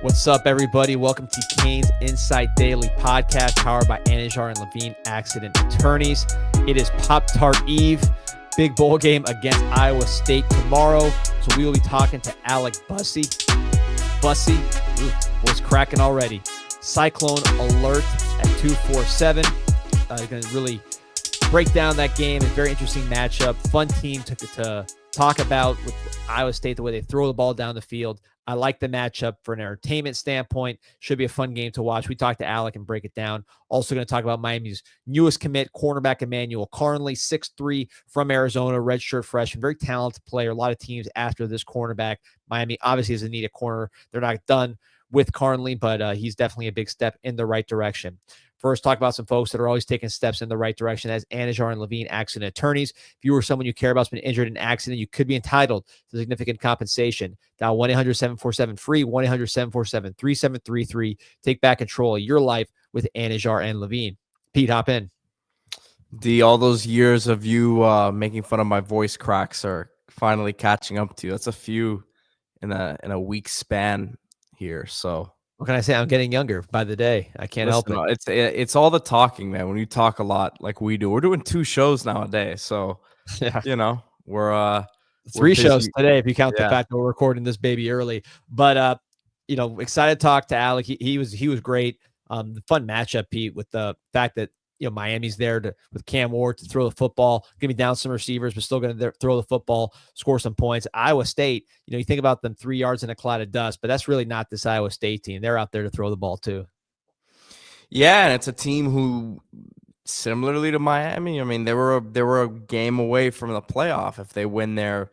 What's up, everybody? Welcome to CanesInSight Daily Podcast, powered by Anajar and Levine Accident Attorneys. It is Pop-Tart Eve, big bowl game against Iowa State tomorrow. So we will be talking to Alec Busse. Busse was cracking already. Cyclone alert at 247. Going to really break down that game. A very interesting matchup. Fun team to talk about with Iowa State, the way they throw the ball down the field. I like the matchup for an entertainment standpoint. Should be a fun game to watch. We talked to Alec and break it down. Also going to talk about Miami's newest commit, cornerback Emmanuel Karnley, 6'3", from Arizona, redshirt freshman, very talented player. A lot of teams after this cornerback. Miami obviously doesn't need a corner. They're not done with Karnley, but he's definitely a big step in the right direction. First, talk about some folks that are always taking steps in the right direction as Anajar and Levine Accident Attorneys. If you or someone you care about has been injured in an accident, you could be entitled to significant compensation. Dial 1-800-747-FREE, 1-800-747-3733. Take back control of your life with Anajar and Levine. Pete, hop in. D, all those years of you making fun of my voice cracks are finally catching up to you. That's a few in a week span here, so... What can I say? I'm getting younger by the day. I can't help it. It's all the talking, man. When you talk a lot like we do, we're doing 2 shows nowadays. So, yeah, we're 3 shows today if you count the fact that we're recording this baby early. But excited to talk to Alec. He was great. The fun matchup, Pete, with the fact that Miami's there with Cam Ward to throw the football, going to be down some receivers, but still going to throw the football, score some points. Iowa State, you think about them 3 yards in a cloud of dust, but that's really not this Iowa State team. They're out there to throw the ball too. Yeah, and it's a team who, similarly to Miami, I mean, they were a game away from the playoff if they win their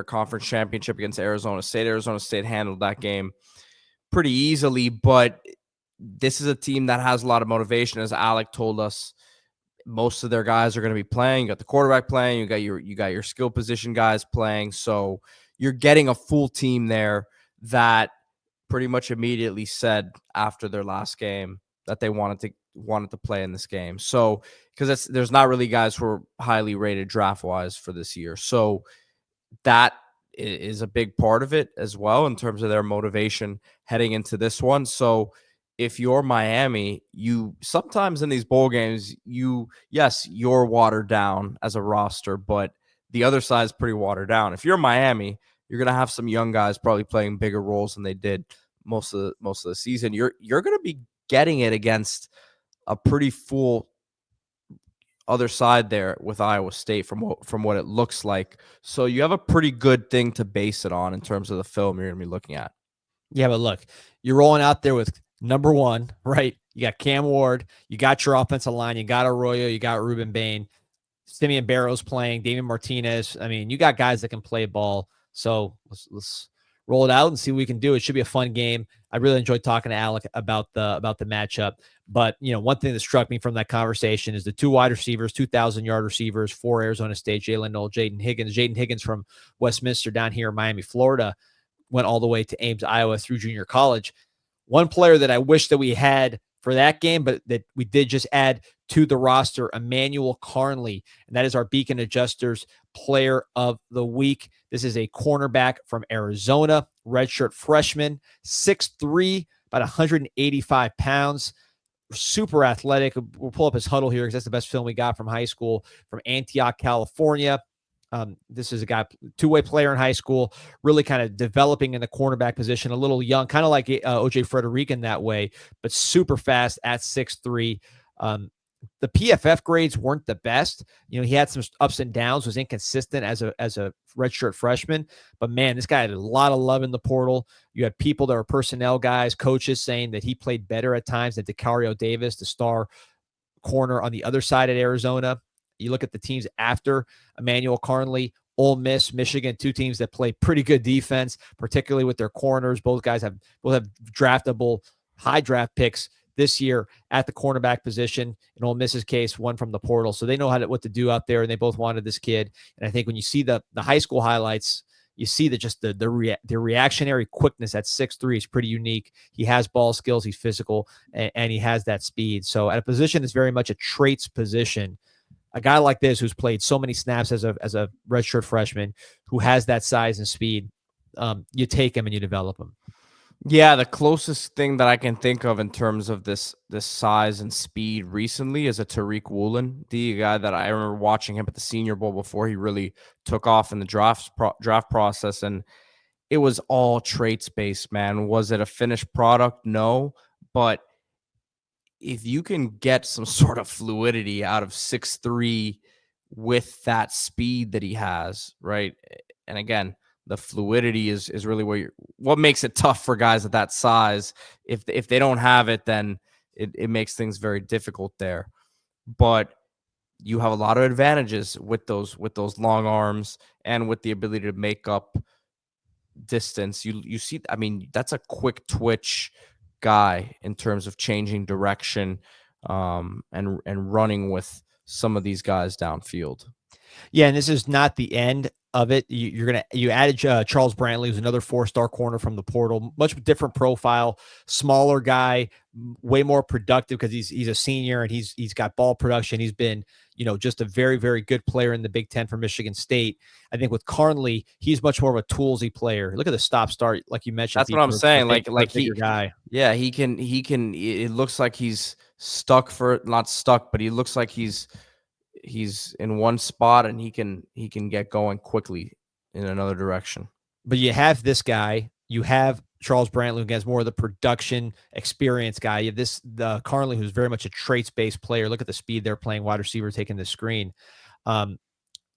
conference championship against Arizona State. Arizona State handled that game pretty easily, but this is a team that has a lot of motivation. As Alec told us, most of their guys are going to be playing. You got the quarterback playing. You got your skill position guys playing. So you're getting a full team there that pretty much immediately said after their last game that they wanted to play in this game. So because there's not really guys who are highly rated draft wise for this year. So that is a big part of it as well in terms of their motivation heading into this one. So if you're Miami, you sometimes in these bowl games, you're watered down as a roster, but the other side is pretty watered down. If you're Miami, you're going to have some young guys probably playing bigger roles than they did most of the season. You're going to be getting it against a pretty full other side there with Iowa State from what it looks like. So you have a pretty good thing to base it on in terms of the film you're going to be looking at. Yeah, but look, you're rolling out there with number one, right? You got Cam Ward, you got your offensive line, you got Arroyo, you got Ruben Bain, Simeon Barrows playing, Damian Martinez. I mean, you got guys that can play ball. So let's roll it out and see what we can do. It should be a fun game. I really enjoyed talking to Alec about the matchup. But one thing that struck me from that conversation is the 2 wide receivers, 2,000-yard receivers for Arizona State, Jalen Knoll, Jaden Higgins. Jaden Higgins from Westminster down here in Miami, Florida, went all the way to Ames, Iowa through junior college. One player that I wish that we had for that game, but that we did just add to the roster, Emmanuel Karnley, and that is our Beacon Adjusters Player of the Week. This is a cornerback from Arizona, redshirt freshman, 6'3", about 185 pounds, super athletic. We'll pull up his huddle here because that's the best film we got from high school, from Antioch, California. This is a guy, 2-way player in high school, really kind of developing in the cornerback position, a little young, kind of like OJ Frederick in that way, but super fast at 6'3". The PFF grades weren't the best. He had some ups and downs, was inconsistent as a redshirt freshman, but man, this guy had a lot of love in the portal. You had people that are personnel guys, coaches saying that he played better at times than DeCario Davis, the star corner on the other side at Arizona. You look at the teams after Emmanuel Karnley, Ole Miss, Michigan, 2 teams that play pretty good defense, particularly with their corners. Both have draftable high draft picks this year at the cornerback position. In Ole Miss's case, one from the portal. So they know what to do out there, and they both wanted this kid. And I think when you see the high school highlights, you see that just the reactionary quickness at 6'3" is pretty unique. He has ball skills, he's physical, and he has that speed. So at a position that's very much a traits position, a guy like this who's played so many snaps as a redshirt freshman, who has that size and speed, you take him and you develop him. Yeah, the closest thing that I can think of in terms of this size and speed recently is a Tariq Woolen, the guy that I remember watching him at the Senior Bowl before he really took off in the draft process, and it was all traits based, man. Was it a finished product? No, but if you can get some sort of fluidity out of 6'3" with that speed that he has, right? And again, the fluidity is really what makes it tough for guys at that size. If they don't have it, then it makes things very difficult there. But you have a lot of advantages with those long arms and with the ability to make up distance. You see, I mean, that's a quick twitch guy in terms of changing direction, and running with some of these guys downfield. Yeah, and this is not the end of it. You added Charles Brantley, who's another 4-star corner from the portal, much different profile, smaller guy, way more productive because he's a senior and he's got ball production. He's been just a very very good player in the Big Ten for Michigan State. I think with Karnley, he's much more of a toolsy player. Look at the stop start, like you mentioned, That's what I'm for saying. for a Like bigger guy. yeah, he can. It looks like he's stuck for not stuck, but he looks like he's in one spot and he can get going quickly in another direction. But you have this guy, you have Charles Brantley, who has more of the production experience guy. You have the Karnley, who's very much a traits based player. Look at the speed they're playing wide receiver, taking the screen. Um,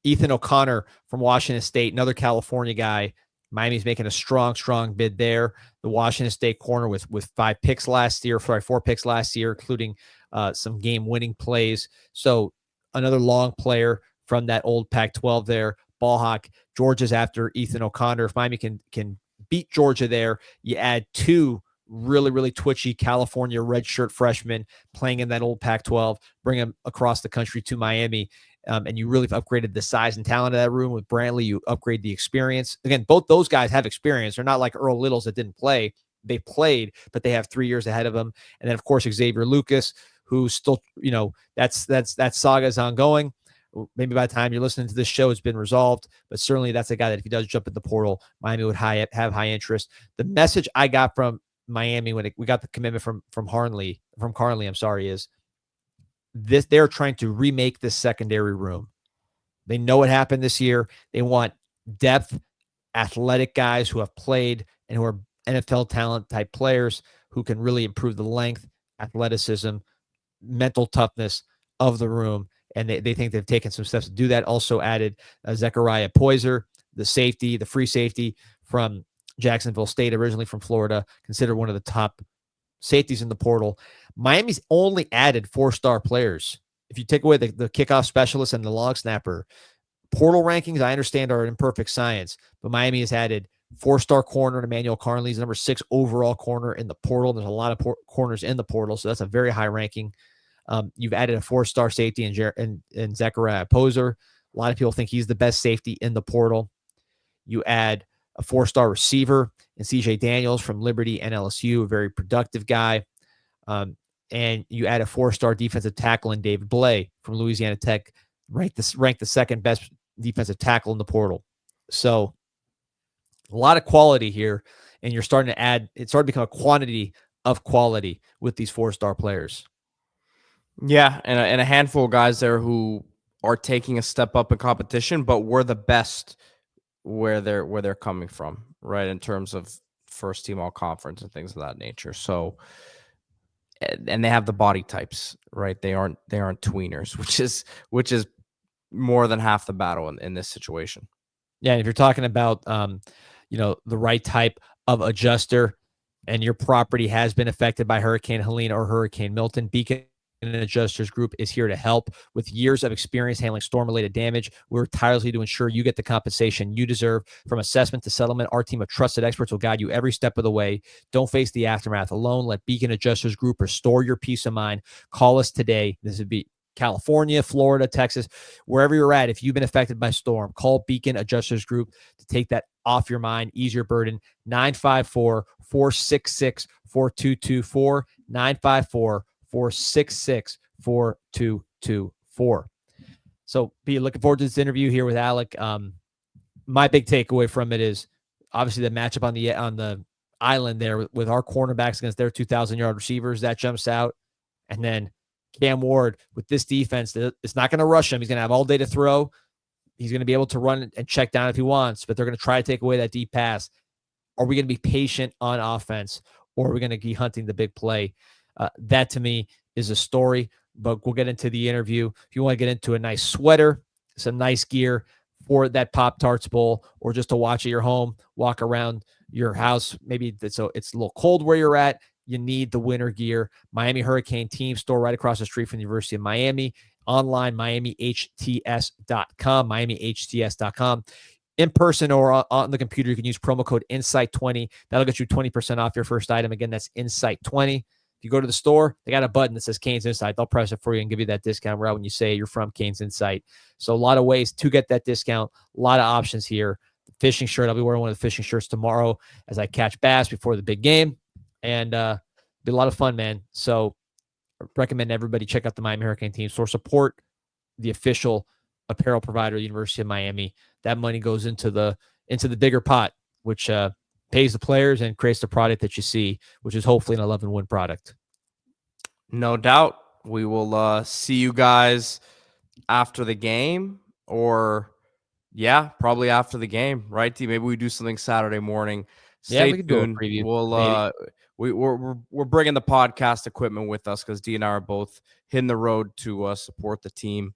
Ethan O'Connor from Washington State, another California guy. Miami's making a strong bid there. The Washington State corner with 5 picks last year, sorry, 4 picks last year, including some game winning plays. So another long player from that old Pac-12 there. Ball hawk. Georgia's after Ethan O'Connor. If Miami can beat Georgia there, you add 2 really twitchy California redshirt freshmen playing in that old Pac-12, bring them across the country to Miami. And you really have upgraded the size and talent of that room. With Brantley, you upgrade the experience. Again, both those guys have experience. They're not like Earl Littles that didn't play. They played, but they have 3 years ahead of them. And then, of course, Xavier Lucas, who's still, that saga is ongoing. Maybe by the time you're listening to this show, it's been resolved. But certainly that's a guy that if he does jump in the portal, Miami would have high interest. The message I got from Miami when we got the commitment from Karnley, I'm sorry, is they're trying to remake this secondary room. They know what happened this year. They want depth, athletic guys who have played and who are NFL talent type players who can really improve the length, athleticism, mental toughness of the room. And they think they've taken some steps to do that. Also added Zechariah Poyser, the free safety from Jacksonville State, originally from Florida, considered one of the top safeties in the portal. Miami's only added 4-star players. If you take away the kickoff specialist and the long snapper, portal rankings, I understand, are imperfect science, but Miami has added 4-star corner Emmanuel Karnley's number 6 overall corner in the portal. There's a lot of corners in the portal, so that's a very high ranking. You've added a 4-star safety in Zechariah Poser. A lot of people think he's the best safety in the portal. You add a 4-star receiver in CJ Daniels from Liberty and LSU, a very productive guy. And you add a 4-star defensive tackle in David Blay from Louisiana Tech, ranked the second best defensive tackle in the portal. So a lot of quality here, and you're starting to add. It's starting to become a quantity of quality with these 4-star players. Yeah, and a handful of guys there who are taking a step up in competition, but we're the best where they're coming from, right? In terms of first team all conference and things of that nature. So, and they have the body types, right? They aren't tweeners, which is more than half the battle in this situation. Yeah, and if you're talking about the right type of adjuster, and your property has been affected by Hurricane Helene or Hurricane Milton, Beacon Adjustors Group is here to help. With years of experience handling storm-related damage, we work tirelessly to ensure you get the compensation you deserve. From assessment to settlement, our team of trusted experts will guide you every step of the way. Don't face the aftermath alone. Let Beacon Adjustors Group restore your peace of mind. Call us today. This would be California, Florida, Texas, wherever you're at. If you've been affected by storm, call Beacon Adjustors Group to take that off your mind, ease your burden. 954-466-4224, 954-466-4224. So be looking forward to this interview here with Alec. My big takeaway from it is obviously the matchup on the island there with our cornerbacks against their 2,000-yard receivers. That jumps out. And then Cam Ward with this defense, it's not going to rush him. He's going to have all day to throw. He's going to be able to run and check down if he wants, but they're going to try to take away that deep pass. Are we going to be patient on offense, or are we going to be hunting the big play? That to me is a story, but we'll get into the interview. If you want to get into a nice sweater, some nice gear for that Pop-Tarts Bowl, or just to watch at your home, walk around your house, maybe it's a little cold where you're at, you need the winter gear. Miami Hurricane team store right across the street from the University of Miami. Online, miamihts.com, miamihts.com. In person or on the computer, you can use promo code INSIGHT20. That'll get you 20% off your first item. Again, that's INSIGHT20. If you go to the store, they got a button that says CanesInSight. They'll press it for you and give you that discount right when you say you're from CanesInSight. So a lot of ways to get that discount, a lot of options here. The fishing shirt, I'll be wearing one of the fishing shirts tomorrow as I catch bass before the big game. And it'll be a lot of fun, man. So I recommend everybody check out the Miami Hurricane team store. Support the official apparel provider of the University of Miami. That money goes into the bigger pot, which pays the players and creates the product that you see, which is hopefully an 11-win product. No doubt. We will see you guys after the game, or probably after the game, right, D? Maybe we do something Saturday morning. Stay we can do a tuned. preview. We're bringing the podcast equipment with us because D and I are both hitting the road to support the team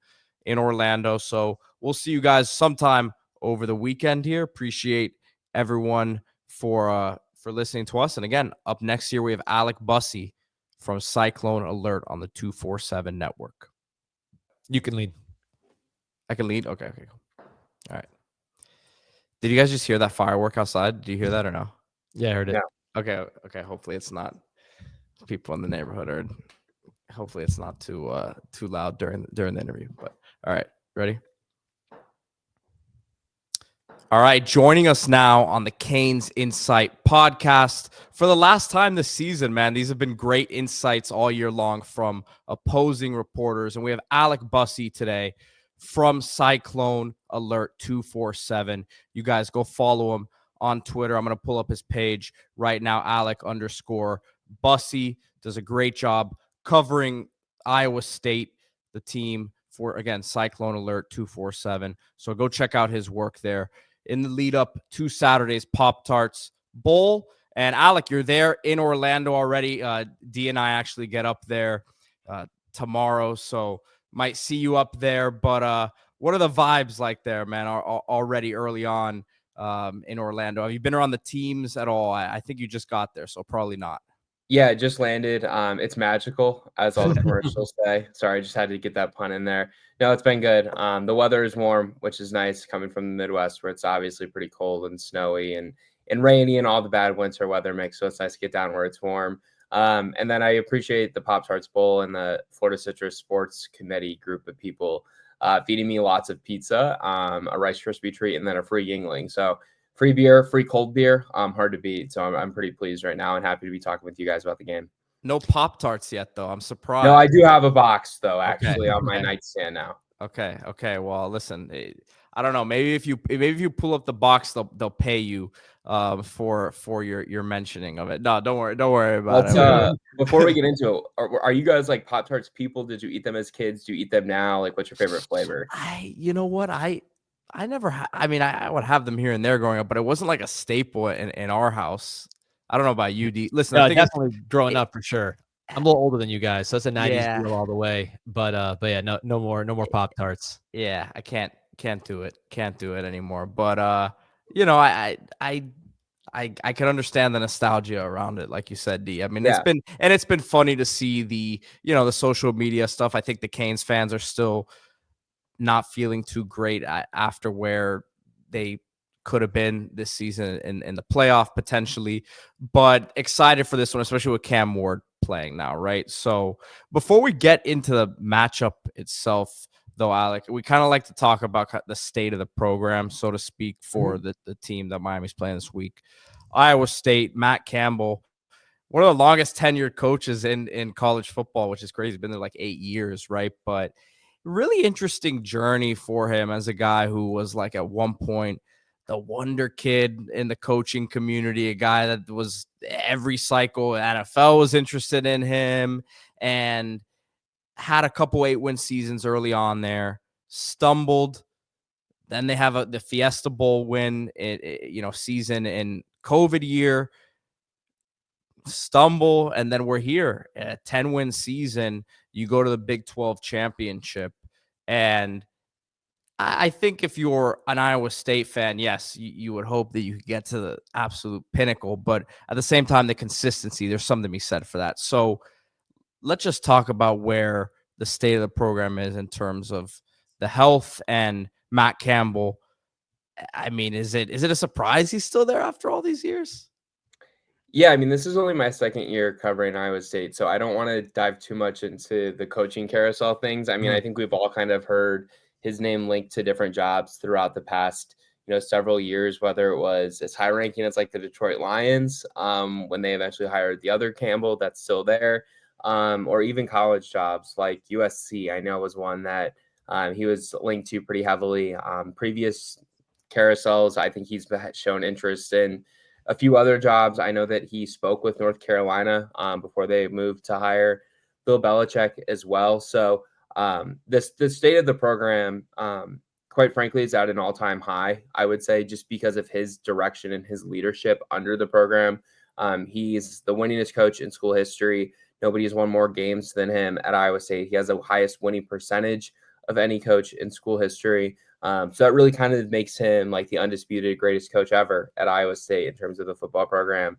in Orlando. So we'll see you guys sometime over the weekend here. Appreciate everyone for listening to us. And again, up next year, we have Alec Busse from Cyclone Alert on the 247 network. You can lead. I can lead? Okay, cool. All right. Did you guys just hear that firework outside? Did you hear that or no? Yeah, I heard it. Yeah. Okay. Hopefully it's not people in the neighborhood, or hopefully it's not too loud during the interview. But all right, ready? All right, joining us now on the CanesInSight podcast for the last time this season, man. These have been great insights all year long from opposing reporters, and we have Alec Busse today from Cyclone Alert 247. You guys go follow him on Twitter. I'm going to pull up his page right now. Alec_Busse does a great job covering Iowa State, the team, for, again, Cyclone Alert 247. So go check out his work there in the lead up to Saturday's Pop-Tarts Bowl. And Alec, you're there in Orlando already. D and I actually get up there tomorrow, so might see you up there. But what are the vibes like there, man, already early on in Orlando? Have you been around the teams at all? I think you just got there, so probably not. Yeah, it just landed. It's magical, as all the commercials say. Sorry, I just had to get that pun in there. No, it's been good. The weather is warm, which is nice coming from the Midwest, where it's obviously pretty cold and snowy and rainy and all the bad winter weather mix. So it's nice to get down where it's warm. And then I appreciate the Pop-Tarts Bowl and the Florida Citrus Sports Committee group of people feeding me lots of pizza, a Rice Krispie treat, and then a free Yingling. So free beer, free cold beer, hard to beat. So I'm pretty pleased right now and happy to be talking with you guys about the game. No Pop-Tarts yet, though. I'm surprised. No, I do have a box, though, actually, on my nightstand now. Okay. Well, listen, I don't know. Maybe if you pull up the box, they'll pay you for your mentioning of it. No, don't worry about it. Before we get into it, are you guys like Pop-Tarts people? Did you eat them as kids? Do you eat them now? Like, what's your favorite flavor? You know what? I never. I would have them here and there growing up, but it wasn't like a staple in our house. I don't know about you, D. Listen, I think definitely growing up for sure. I'm a little older than you guys, so it's a 90s deal all the way. But yeah, no more Pop-Tarts. Yeah, I can't do it. Can't do it anymore. But you know, I can understand the nostalgia around it, like you said, D. I mean, it's been funny to see the social media stuff. I think the Canes fans are still not feeling too great after where they could have been this season in the playoff potentially, but excited for this one, especially with Cam Ward playing now, right? So before we get into the matchup itself, though, Alec, we kind of like to talk about the state of the program, so to speak, for the team that Miami's playing this week. Iowa State, Matt Campbell, one of the longest tenured coaches in college football, which is crazy. Been there like 8 years, right? But really interesting journey for him as a guy who was like at one point the wonder kid in the coaching community, a guy that was every cycle NFL was interested in him, and had a couple 8-win seasons early on there, stumbled. Then they have the Fiesta Bowl win, season in COVID year, stumble, and then we're here, a 10-win season. You go to the Big 12 championship, and I think if you're an Iowa State fan, yes, you would hope that you could get to the absolute pinnacle, but at the same time, the consistency, there's something to be said for that. So let's just talk about where the state of the program is in terms of the health and Matt Campbell. I mean, is it a surprise he's still there after all these years? Yeah, I mean, this is only my second year covering Iowa State, so I don't want to dive too much into the coaching carousel things. I mean, I think we've all kind of heard his name linked to different jobs throughout the past, several years, whether it was as high ranking as like the Detroit Lions, when they eventually hired the other Campbell that's still there, or even college jobs like USC, I know was one that he was linked to pretty heavily. Previous carousels, I think he's shown interest in a few other jobs. I know that he spoke with North Carolina before they moved to hire Bill Belichick as well. So the state of the program, quite frankly, is at an all-time high, I would say, just because of his direction and his leadership under the program. He's the winningest coach in school history. Nobody has won more games than him at Iowa State. He has the highest winning percentage of any coach in school history. So that really kind of makes him like the undisputed greatest coach ever at Iowa State in terms of the football program.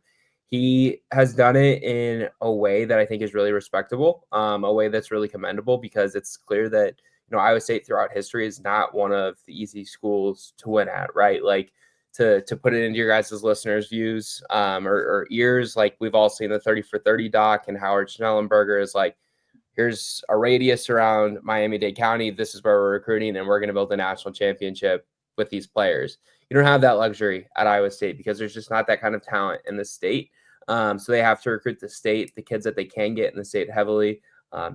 He has done it in a way that I think is really respectable, a way that's really commendable, because it's clear that, Iowa State throughout history is not one of the easy schools to win at, right? Like to put it into your guys' listeners' views or ears, like we've all seen the 30 for 30 doc, and Howard Schnellenberger is like, here's a radius around Miami-Dade County. This is where we're recruiting, and we're going to build a national championship with these players. You don't have that luxury at Iowa State because there's just not that kind of talent in the state. So they have to recruit the state, the kids that they can get in the state heavily.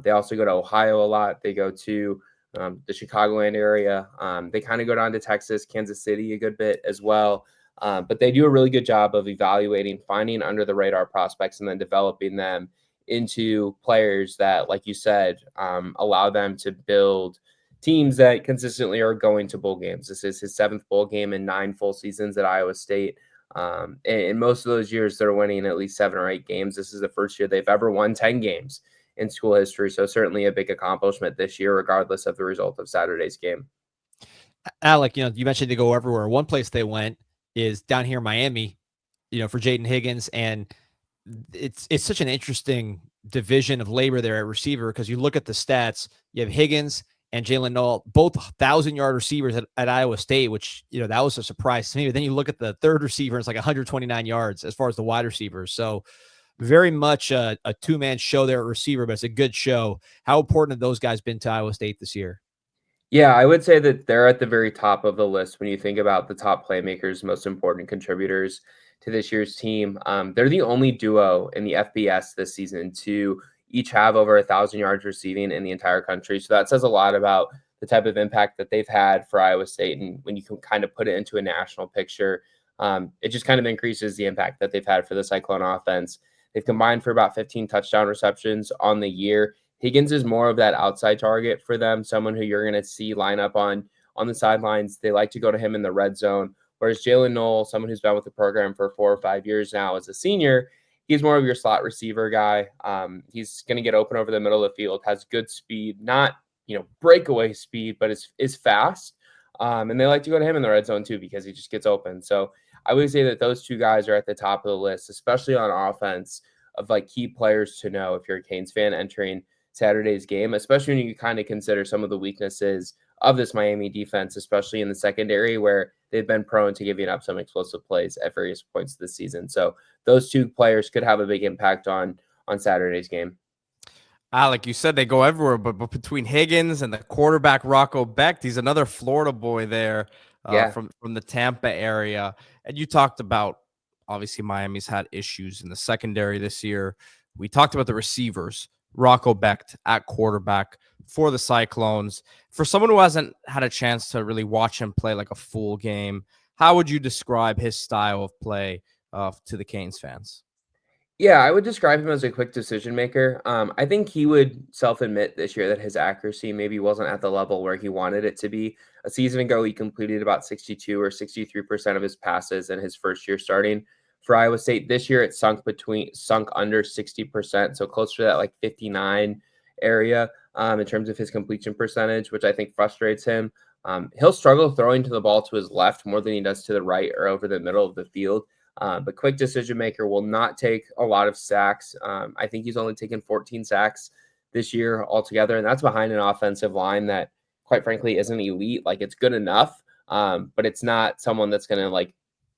They also go to Ohio a lot. They go to the Chicagoland area. They kind of go down to Texas, Kansas City a good bit as well. But they do a really good job of evaluating, finding under the radar prospects, and then developing them into players that, like you said, allow them to build teams that consistently are going to bowl games. This is his 7th bowl game in 9 full seasons at Iowa State. And most of those years, they're winning at least 7 or 8 games. This is the first year they've ever won 10 games in school history. So certainly a big accomplishment this year, regardless of the result of Saturday's game. Alec, you mentioned they go everywhere. One place they went is down here in Miami, for Jaden Higgins. And it's such an interesting division of labor there at receiver, because you look at the stats, you have Higgins and Jalen Noel, both 1,000-yard receivers at Iowa State, which, that was a surprise to me. But then you look at the third receiver, it's like 129 yards as far as the wide receivers. So very much a two-man show there at receiver, but it's a good show. How important have those guys been to Iowa State this year? Yeah, I would say that they're at the very top of the list when you think about the top playmakers, most important contributors to this year's team. They're the only duo in the FBS this season to each have over 1,000 yards receiving in the entire country. So that says a lot about the type of impact that they've had for Iowa State. And when you can kind of put it into a national picture, it just kind of increases the impact that they've had for the Cyclone offense. They've combined for about 15 touchdown receptions on the year. Higgins is more of that outside target for them, someone who you're going to see line up on the sidelines. They like to go to him in the red zone. Whereas Jalen Noel, someone who's been with the program for 4 or 5 years now as a senior, he's more of your slot receiver guy. He's going to get open over the middle of the field, has good speed, not breakaway speed, but is fast. And they like to go to him in the red zone too, because he just gets open. So I would say that those two guys are at the top of the list, especially on offense, of like key players to know if you're a Canes fan entering Saturday's game, especially when you kind of consider some of the weaknesses of this Miami defense, especially in the secondary, where they've been prone to giving up some explosive plays at various points this season. So those two players could have a big impact on Saturday's game. Alec, you said they go everywhere, but between Higgins and the quarterback Rocco Becht, he's another Florida boy there from the Tampa area. And you talked about, obviously, Miami's had issues in the secondary this year. We talked about the receivers, Rocco Becht at quarterback for the Cyclones. For someone who hasn't had a chance to really watch him play like a full game, How would you describe his style of play to the Canes fans? Yeah, I would describe him as a quick decision maker. I think he would self-admit this year that his accuracy maybe wasn't at the level where he wanted it to be. A season ago, he completed about 62 or 63% of his passes in his first year starting for Iowa State. This year, it sunk under 60%, so closer to that like 59 area in terms of his completion percentage, which I think frustrates him. He'll struggle throwing to the ball to his left more than he does to the right or over the middle of the field. But quick decision maker will not take a lot of sacks. I think he's only taken 14 sacks this year altogether, and that's behind an offensive line that, quite frankly, isn't elite. Like, it's good enough, but it's not someone that's going to like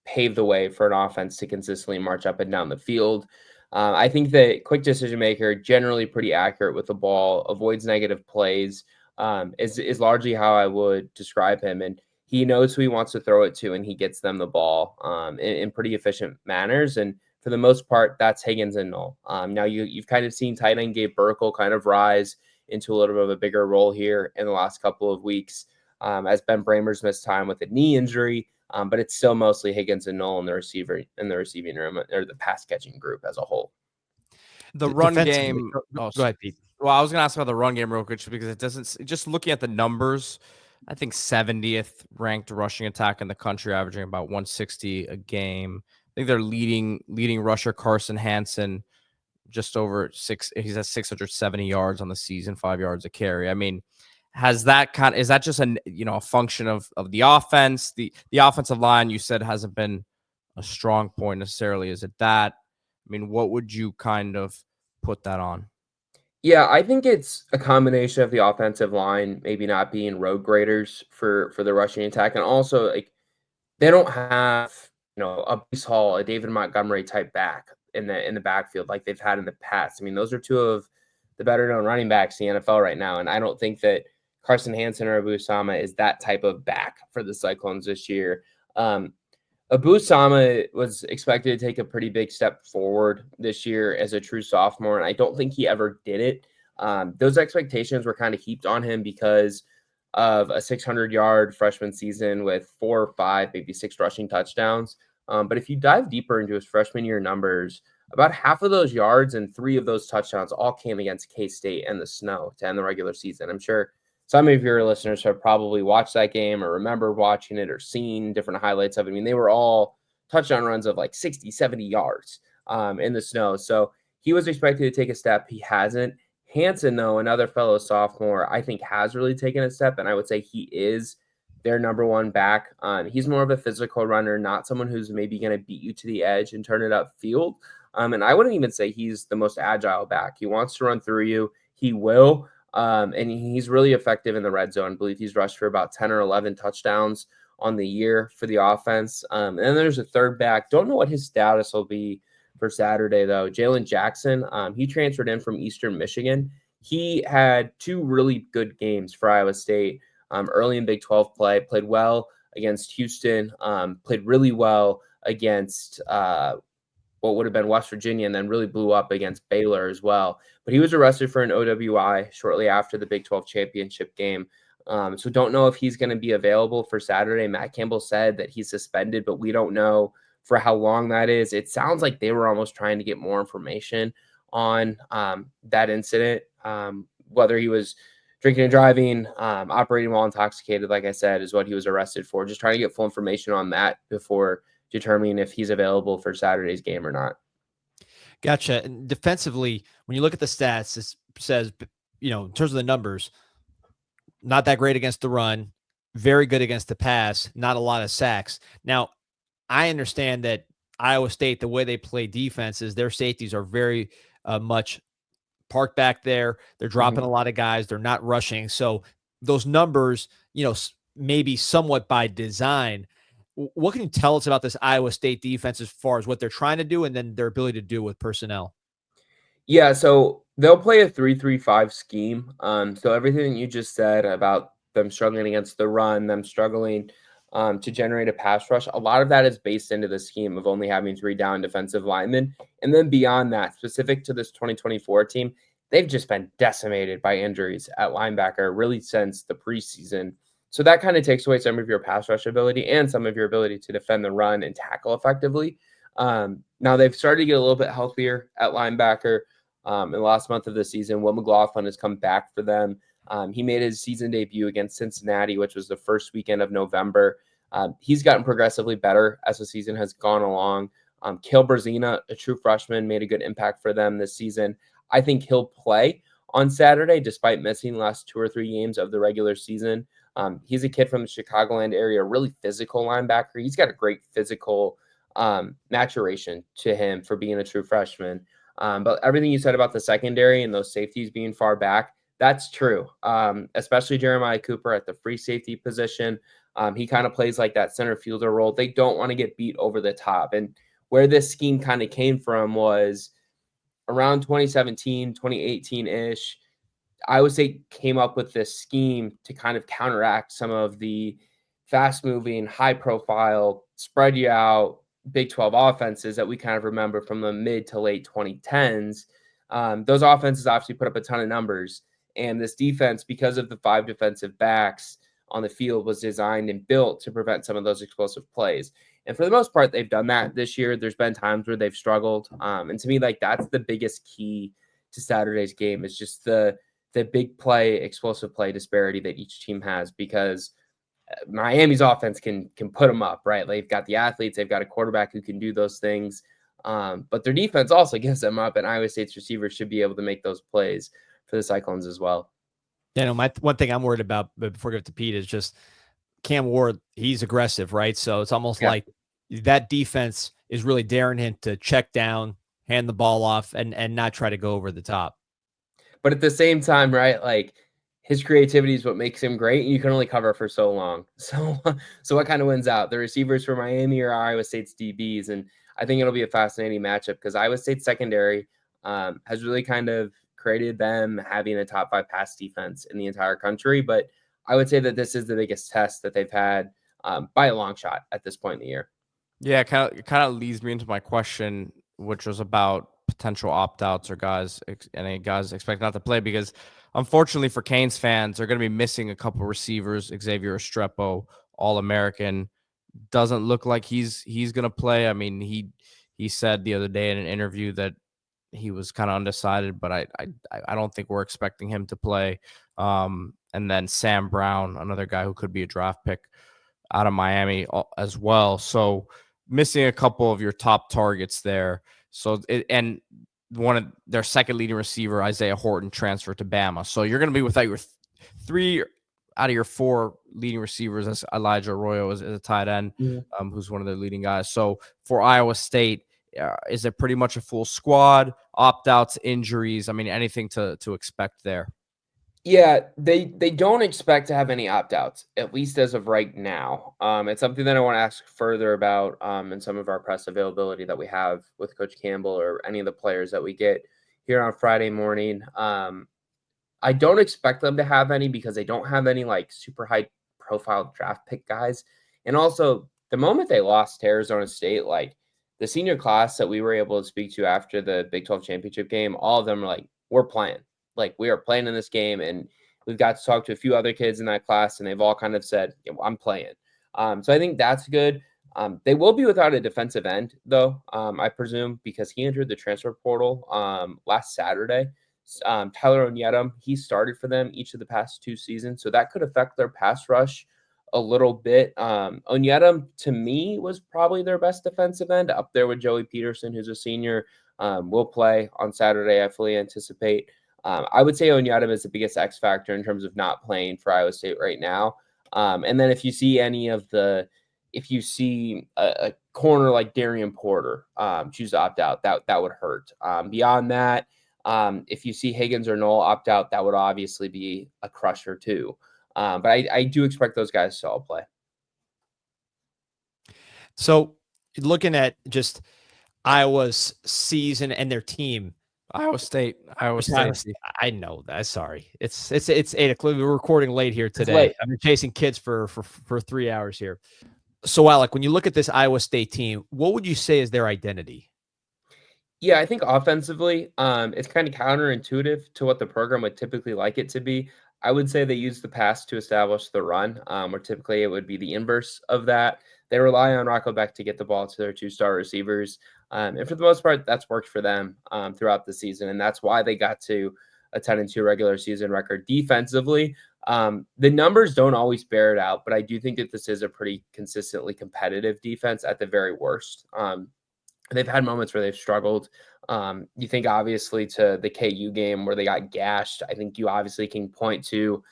pave the way for an offense to consistently march up and down the field. I think that quick decision maker, generally pretty accurate with the ball, avoids negative plays, is largely how I would describe him. And he knows who he wants to throw it to, and he gets them the ball in pretty efficient manners. And for the most part, that's Higgins and Knoll. Now you've kind of seen tight end Gabe Burkle kind of rise into a little bit of a bigger role here in the last couple of weeks as Ben Bramer's missed time with a knee injury. But it's still mostly Higgins and Knoll in the receiving room, or the pass catching group as a whole. The run Defensively- game. Go ahead, Pete. Well, I was going to ask about the run game real quick because it doesn't. Just looking at the numbers, I think 70th ranked rushing attack in the country, averaging about 160 a game. I think their leading rusher Carson Hansen, just over six. He's at 670 yards on the season, 5 yards a carry. I mean, is that just a function of the offense? The offensive line you said hasn't been a strong point necessarily. Is it that? I mean, what would you kind of put that on? Yeah, I think it's a combination of the offensive line maybe not being road graders for the rushing attack, and also like they don't have a Breece Hall, a David Montgomery type back in the backfield like they've had in the past. I mean, those are two of the better known running backs in the NFL right now, and I don't think that Carson Hansen or Abu Sama is that type of back for the Cyclones this year. Abu Sama was expected to take a pretty big step forward this year as a true sophomore, and I don't think he ever did it. Those expectations were kind of heaped on him because of a 600-yard freshman season with 4 or 5, maybe 6 rushing touchdowns. But if you dive deeper into his freshman year numbers, about half of those yards and 3 of those touchdowns all came against K-State and the snow to end the regular season. I'm sure some of your listeners have probably watched that game or remember watching it or seen different highlights of it. I mean, they were all touchdown runs of like 60, 70 yards in the snow. So he was expected to take a step. He hasn't. Hansen, though, another fellow sophomore, I think has really taken a step, and I would say he is their number one back. He's more of a physical runner, not someone who's maybe going to beat you to the edge and turn it upfield. And I wouldn't even say he's the most agile back. He wants to run through you. He will. And he's really effective in the red zone. I believe he's rushed for about 10 or 11 touchdowns on the year for the offense. And then there's a third back. Don't know what his status will be for Saturday, though. Jalen Jackson, he transferred in from Eastern Michigan. He had 2 really good games for Iowa State early in Big 12 play, played well against Houston, played really well against what would have been West Virginia, and then really blew up against Baylor as well. But he was arrested for an OWI shortly after the Big 12 championship game. So don't know if he's going to be available for Saturday. Matt Campbell said that he's suspended, but we don't know for how long that is. It sounds like they were almost trying to get more information on that incident, whether he was drinking and driving, operating while intoxicated, like I said, is what he was arrested for. Just trying to get full information on that before determining if he's available for Saturday's game or not. Gotcha. And defensively, when you look at the stats, it says, in terms of the numbers, not that great against the run, very good against the pass, not a lot of sacks. Now, I understand that Iowa State, the way they play defense is their safeties are very much parked back there. They're dropping a lot of guys. They're not rushing. So those numbers, maybe somewhat by design. What can you tell us about this Iowa State defense as far as what they're trying to do and then their ability to do with personnel? Yeah, so they'll play a 3-3-5 scheme. So everything that you just said about them struggling against the run, them struggling to generate a pass rush, a lot of that is based into the scheme of only having 3 down defensive linemen. And then beyond that, specific to this 2024 team, they've just been decimated by injuries at linebacker really since the preseason. So that kind of takes away some of your pass rush ability and some of your ability to defend the run and tackle effectively. Now they've started to get a little bit healthier at linebacker. In the last month of the season, Will McLaughlin has come back for them. He made his season debut against Cincinnati, which was the first weekend of November. He's gotten progressively better as the season has gone along. Kale Brzezina, a true freshman, made a good impact for them this season. I think he'll play on Saturday, despite missing the last 2 or 3 games of the regular season. He's a kid from the Chicagoland area, really physical linebacker. He's got a great physical maturation to him for being a true freshman. But everything you said about the secondary and those safeties being far back, that's true. Especially Jeremiah Cooper at the free safety position. He kind of plays like that center fielder role. They don't want to get beat over the top. And where this scheme kind of came from was around 2017, 2018-ish. Iowa State came up with this scheme to kind of counteract some of the fast-moving, high-profile, spread you out Big 12 offenses that we kind of remember from the mid to late 2010s. Those offenses obviously put up a ton of numbers, and this defense, because of the 5 defensive backs on the field, was designed and built to prevent some of those explosive plays. And for the most part, they've done that this year. There's been times where they've struggled. And to me, like, that's the biggest key to Saturday's game, is just the big play, explosive play disparity that each team has, because Miami's offense can put them up, right? They've got the athletes, they've got a quarterback who can do those things. But their defense also gives them up, and Iowa State's receivers should be able to make those plays for the Cyclones as well. Yeah, no, one thing I'm worried about, but before I get to Pete, is just Cam Ward. He's aggressive, right? So it's almost like that defense is really daring him to check down, hand the ball off, and not try to go over the top. But at the same time, right, like, his creativity is what makes him great, and you can only cover for so long. So what kind of wins out? The receivers for Miami or Iowa State's DBs? And I think it'll be a fascinating matchup, because Iowa State's secondary has really kind of created them having a top 5 pass defense in the entire country. But I would say that this is the biggest test that they've had by a long shot at this point in the year. Yeah, it kind of leads me into my question, which was about potential opt-outs or any guys expect not to play, because unfortunately for Canes fans, they're going to be missing a couple receivers. Xavier Estrepo, All-American, doesn't look like he's going to play. I mean, he said the other day in an interview that he was kind of undecided, but I don't think we're expecting him to play. And then Sam Brown, another guy who could be a draft pick out of Miami as well. So missing a couple of your top targets there. So and one of their second leading receiver, Isaiah Horton, transferred to Bama. So you're going to be without your 3 out of your 4 leading receivers, as Elijah Arroyo is a tight end, who's one of their leading guys. So for Iowa State, is it pretty much a full squad, opt-outs, injuries? I mean, anything to expect there? Yeah, they don't expect to have any opt-outs, at least as of right now. It's something that I want to ask further about in some of our press availability that we have with Coach Campbell or any of the players that we get here on Friday morning. I don't expect them to have any, because they don't have any like super high profile draft pick guys. And also, the moment they lost to Arizona State, like the senior class that we were able to speak to after the Big 12 championship game, all of them were like, we're playing. Like, we are playing in this game. And we've got to talk to a few other kids in that class, and they've all kind of said, yeah, well, I'm playing. So I think that's good. They will be without a defensive end, though, I presume, because he entered the transfer portal last Saturday. Tyler Onyedum, he started for them each of the past 2 seasons, so that could affect their pass rush a little bit. Onyedum, to me, was probably their best defensive end, up there with Joey Peterson, who's a senior. Will play on Saturday, I fully anticipate. I would say Onyedum is the biggest X factor in terms of not playing for Iowa State right now. And then if you see a corner like Darian Porter choose to opt out, that would hurt. Beyond that, if you see Higgins or Knoll opt out, that would obviously be a crusher too. But I do expect those guys to all play. So looking at just Iowa's season and their team, Iowa State. I know that. Sorry, it's 8 o'clock. We're recording late here today. Late. I've been chasing kids for 3 hours here. So Alec, when you look at this Iowa State team, what would you say is their identity? Yeah, I think offensively, it's kind of counterintuitive to what the program would typically like it to be. I would say they use the pass to establish the run, where typically it would be the inverse of that. They rely on Rocco Beck to get the ball to their 2-star receivers. And for the most part, that's worked for them throughout the season. And that's why they got to a 10-2 regular season record. Defensively, the numbers don't always bear it out, but I do think that this is a pretty consistently competitive defense at the very worst. They've had moments where they've struggled. You think obviously to the KU game where they got gashed. I think you obviously can point to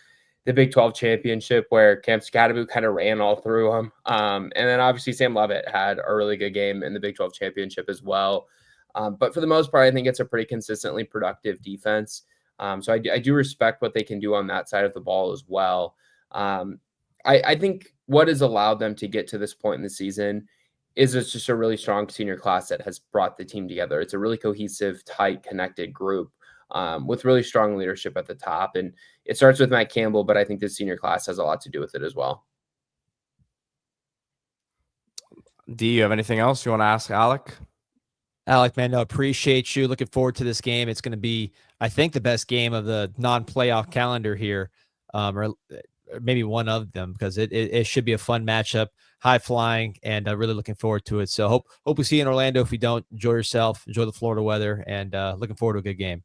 the Big 12 championship where Cam Scadaboo kind of ran all through them. And then obviously Sam Levitt had a really good game in the Big 12 championship as well. But for the most part, I think it's a pretty consistently productive defense. So I do respect what they can do on that side of the ball as well. I think what has allowed them to get to this point in the season is it's just a really strong senior class that has brought the team together. It's a really cohesive, tight, connected group with really strong leadership at the top. And it starts with Matt Campbell, but I think the senior class has a lot to do with it as well. Do you have anything else you want to ask Alec? Alec, man, no, appreciate you. Looking forward to this game. It's going to be, I think, the best game of the non-playoff calendar here, or maybe one of them, because it should be a fun matchup, high flying, and really looking forward to it. So hope we see you in Orlando. If we don't, enjoy yourself, enjoy the Florida weather, and looking forward to a good game.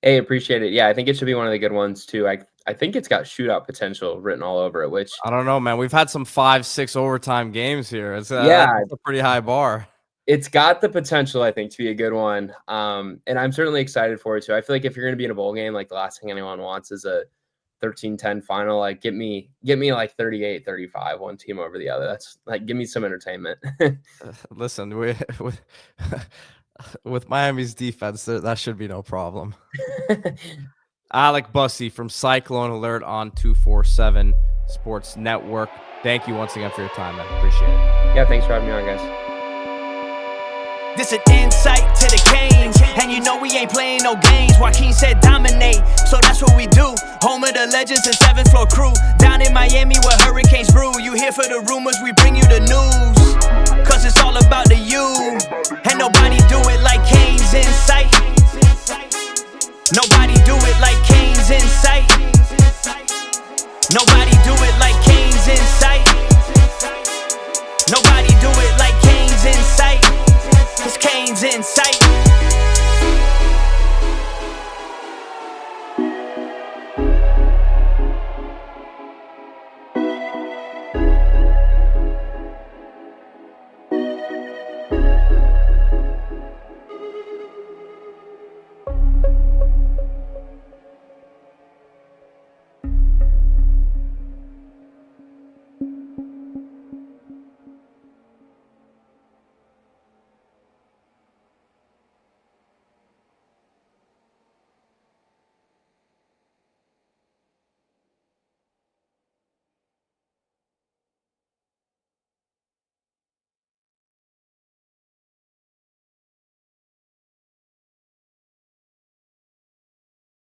Hey, appreciate it. Yeah, I think it should be one of the good ones too. I think it's got shootout potential written all over it, which I don't know, man. We've had some 5-6 overtime games here. It's that's a pretty high bar. It's got the potential, I think, to be a good one. And I'm certainly excited for it too. I feel like if you're going to be in a bowl game, like the last thing anyone wants is a 13-10 final. Like get me like 38-35, one team over the other. That's like, give me some entertainment. Listen, with Miami's defense, that should be no problem. Alec Busse from Cyclone Alert on 247 Sports Network. Thank you once again for your time, man. Appreciate it. Yeah, thanks for having me on, guys. This an insight to the Canes, and you know we ain't playing no games. Joaquin said dominate, so that's what we do. Home of the legends and 7th floor crew. Down in Miami where hurricanes brew. You here for the rumors, we bring you the news.